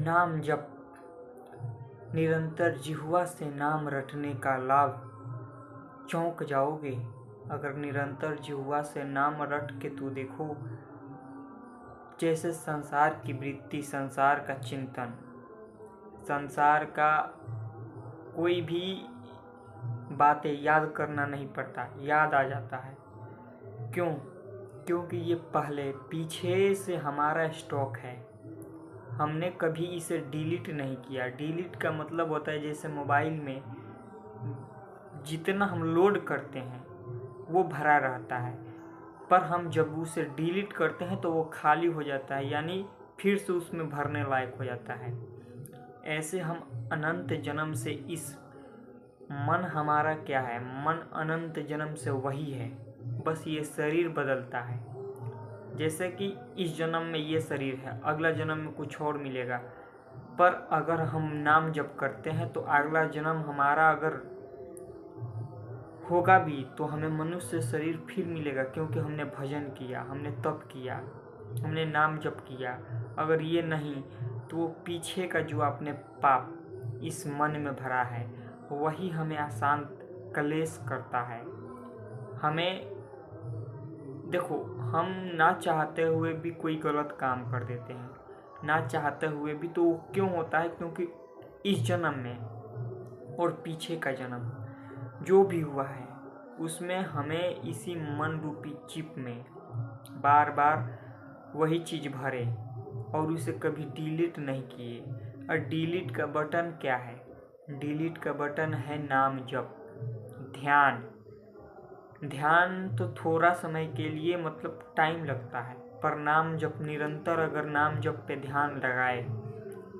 नाम जप। निरंतर जिह्वा से नाम रटने का लाभ चौंक जाओगे। अगर निरंतर जिह्वा से नाम रट के तू देखो, जैसे संसार की वृत्ति, संसार का चिंतन, संसार का कोई भी बातें याद करना नहीं पड़ता, याद आ जाता है। क्यों? क्योंकि ये पहले पीछे से हमारा स्टॉक है, हमने कभी इसे डिलीट नहीं किया। डिलीट का मतलब होता है जैसे मोबाइल में जितना हम लोड करते हैं वो भरा रहता है, पर हम जब उसे डिलीट करते हैं तो वो खाली हो जाता है, यानी फिर से उसमें भरने लायक हो जाता है। ऐसे हम अनंत जन्म से इस मन हमारा क्या है, मन अनंत जन्म से वही है, बस ये शरीर बदलता है। जैसे कि इस जन्म में ये शरीर है, अगला जन्म में कुछ और मिलेगा, पर अगर हम नाम जप करते हैं तो अगला जन्म हमारा अगर होगा भी तो हमें मनुष्य शरीर फिर मिलेगा, क्योंकि हमने भजन किया, हमने तप किया, हमने नाम जप किया। अगर ये नहीं तो वो पीछे का जो आपने पाप इस मन में भरा है वही हमें अशांत कलेश करता है। हमें देखो, हम ना चाहते हुए भी कोई गलत काम कर देते हैं, ना चाहते हुए भी। तो क्यों होता है? क्योंकि इस जन्म में और पीछे का जन्म जो भी हुआ है उसमें हमें इसी मन रूपी चिप में बार बार वही चीज़ भरे और उसे कभी डिलीट नहीं किए। और डिलीट का बटन क्या है? डिलीट का बटन है नाम जप, ध्यान। ध्यान तो थोड़ा समय के लिए मतलब टाइम लगता है, पर नाम जप निरंतर अगर नाम जप पे ध्यान लगाए,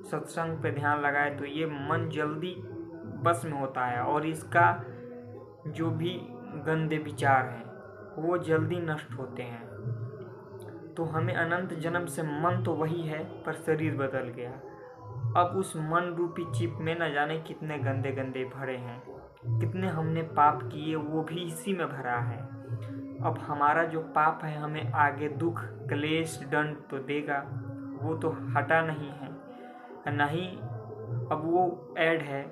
सत्संग पे ध्यान लगाए तो ये मन जल्दी बस में होता है और इसका जो भी गंदे विचार हैं वो जल्दी नष्ट होते हैं। तो हमें अनंत जन्म से मन तो वही है पर शरीर बदल गया। अब उस मन रूपी चिप में न जाने कितने गंदे गंदे भरे हैं, कितने हमने पाप किए वो भी इसी में भरा है। अब हमारा जो पाप है हमें आगे दुख क्लेश दंड तो देगा, वो तो हटा नहीं है, नहीं अब वो ऐड है,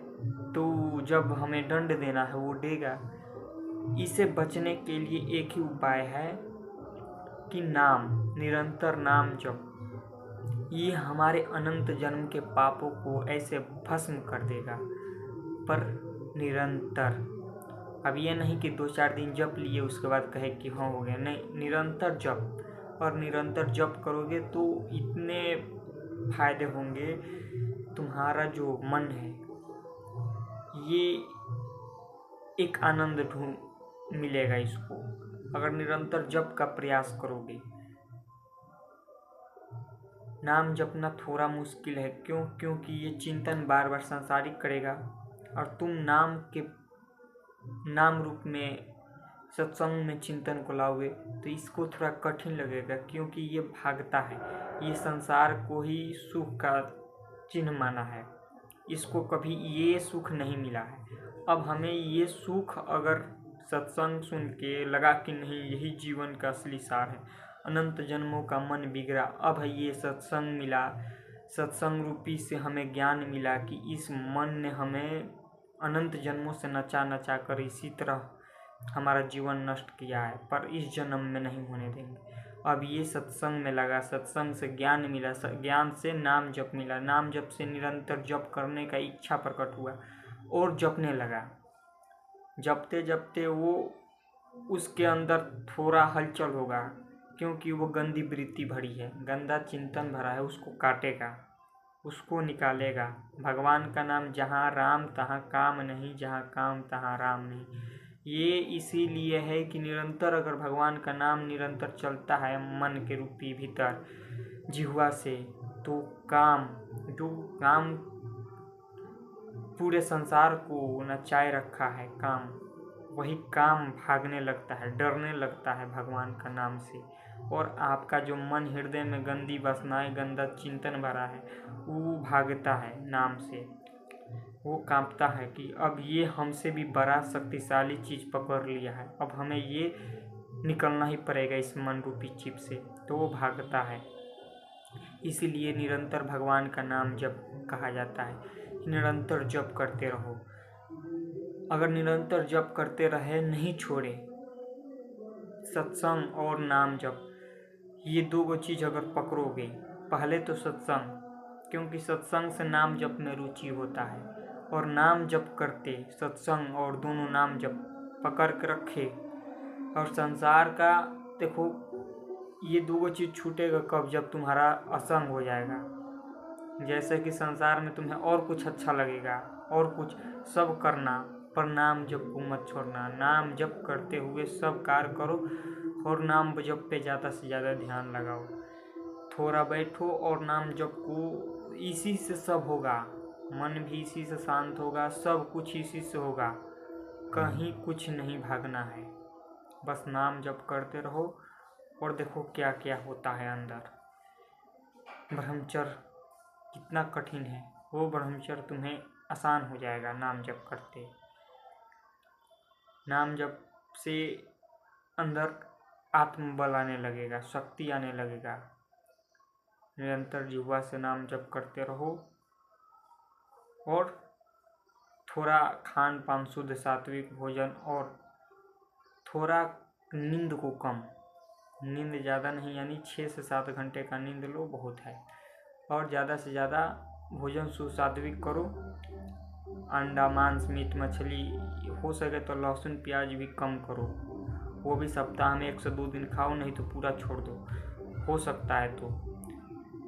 तो जब हमें दंड देना है वो देगा। इसे बचने के लिए एक ही उपाय है कि नाम, निरंतर नाम जप। ये हमारे अनंत जन्म के पापों को ऐसे भस्म कर देगा, पर निरंतर। अब ये नहीं कि 2-4 दिन जप लिए उसके बाद कहे कि हाँ हो गया, नहीं, निरंतर जप। और निरंतर जप करोगे तो इतने फायदे होंगे, तुम्हारा जो मन है ये एक आनंद मिलेगा इसको, अगर निरंतर जप का प्रयास करोगे। नाम जपना थोड़ा मुश्किल है, क्यों? क्योंकि ये चिंतन बार बार सांसारिक करेगा और तुम नाम रूप में सत्संग में चिंतन को लाओगे तो इसको थोड़ा कठिन लगेगा, क्योंकि ये भागता है, ये संसार को ही सुख का चिन्ह माना है, इसको कभी ये सुख नहीं मिला है। अब हमें ये सुख अगर सत्संग सुन के लगा कि नहीं यही जीवन का असली सार है, अनंत जन्मों का मन बिगड़ा, अब ये सत्संग मिला, सत्संग रूपी से हमें ज्ञान मिला कि इस मन ने हमें अनंत जन्मों से नचा नचा कर इसी तरह हमारा जीवन नष्ट किया है, पर इस जन्म में नहीं होने देंगे। अब ये सत्संग में लगा, सत्संग से ज्ञान मिला, ज्ञान से नाम जप मिला, नाम जप से निरंतर जप करने का इच्छा प्रकट हुआ और जपने लगा। जपते जपते वो उसके अंदर थोड़ा हलचल होगा, क्योंकि वो गंदी वृत्ति भरी है, गंदा चिंतन भरा है, उसको काटेगा, उसको निकालेगा। भगवान का नाम जहाँ राम तहाँ काम नहीं, जहाँ काम तहाँ राम नहीं। ये इसीलिए है कि निरंतर अगर भगवान का नाम निरंतर चलता है मन के रूपी भीतर जिह्वा से, तो काम, जो काम पूरे संसार को नचाए रखा है, काम, वही काम भागने लगता है, डरने लगता है भगवान का नाम से। और आपका जो मन हृदय में गंदी वासनाएं, गंदा चिंतन भरा है, वो भागता है नाम से, वो कांपता है कि अब ये हमसे भी बड़ा शक्तिशाली चीज़ पकड़ लिया है, अब हमें ये निकलना ही पड़ेगा इस मन रूपी चिप से, तो वो भागता है। इसीलिए निरंतर भगवान का नाम जप कहा जाता है। निरंतर जप करते रहो। अगर निरंतर जप करते रहे, नहीं छोड़े, सत्संग और नाम जप, ये दो चीज़ अगर पकड़ोगे, पहले तो सत्संग, क्योंकि सत्संग से नाम जप में रुचि होता है, और नाम जप करते सत्संग और दोनों नाम जप पकड़ के रखे। और संसार का देखो, ये दो चीज़ छूटेगा कब? जब तुम्हारा असंग हो जाएगा। जैसे कि संसार में तुम्हें और कुछ अच्छा लगेगा, और कुछ सब करना, पर नाम जप को मत छोड़ना। नाम जप करते हुए सब कार्य करो, और नाम जप पे ज़्यादा से ज़्यादा ध्यान लगाओ। थोड़ा बैठो और नाम जप को, इसी से सब होगा। मन भी इसी से शांत होगा, सब कुछ इसी से होगा। कहीं कुछ नहीं भागना है, बस नाम जप करते रहो और देखो क्या क्या होता है अंदर। ब्रह्मचर्य कितना कठिन है, वो ब्रह्मचर्य तुम्हें आसान हो जाएगा नाम जप करते। नाम जप से अंदर आत्मबल आने लगेगा, शक्ति आने लगेगा। निरंतर जिह्वा से नाम जप करते रहो, और थोड़ा खान पान शुद्ध सात्विक भोजन, और थोड़ा नींद को कम, नींद ज़्यादा नहीं, यानी 6 से 7 घंटे का नींद लो, बहुत है। और ज़्यादा से ज़्यादा भोजन सुसात्विक करो। अंडा, मांस, मीट, मछली, हो सके तो लहसुन प्याज भी कम करो। वो भी सप्ताह में 1 से 2 दिन खाओ, नहीं तो पूरा छोड़ दो, हो सकता है तो।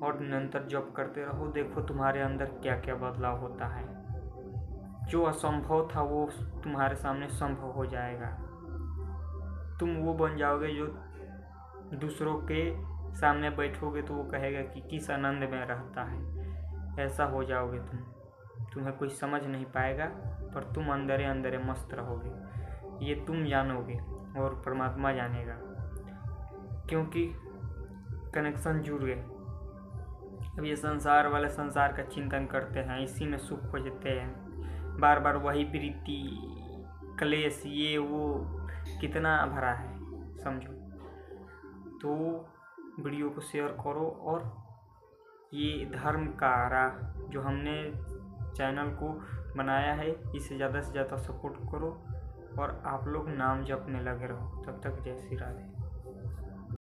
और निरंतर जप करते रहो, देखो तुम्हारे अंदर क्या क्या बदलाव होता है। जो असंभव था वो तुम्हारे सामने संभव हो जाएगा। तुम वो बन जाओगे जो दूसरों के सामने बैठोगे तो वो कहेगा कि किस आनंद में रहता है। ऐसा हो जाओगे तुम्हें कोई समझ नहीं पाएगा, पर तुम अंदरे अंदरे मस्त रहोगे। ये तुम जानोगे और परमात्मा जानेगा, क्योंकि कनेक्शन जुड़ गए। अब ये संसार वाले संसार का चिंतन करते हैं, इसी में सुख खोजते हैं, बार बार वही वृत्ति, क्लेश, ये वो कितना भरा है, समझो। तो वीडियो को शेयर करो, और ये धर्म का राह जो हमने चैनल को बनाया है, इसे ज़्यादा से ज़्यादा सपोर्ट करो, और आप लोग नाम जपने लगे रहो। तब तक जय श्री राधे।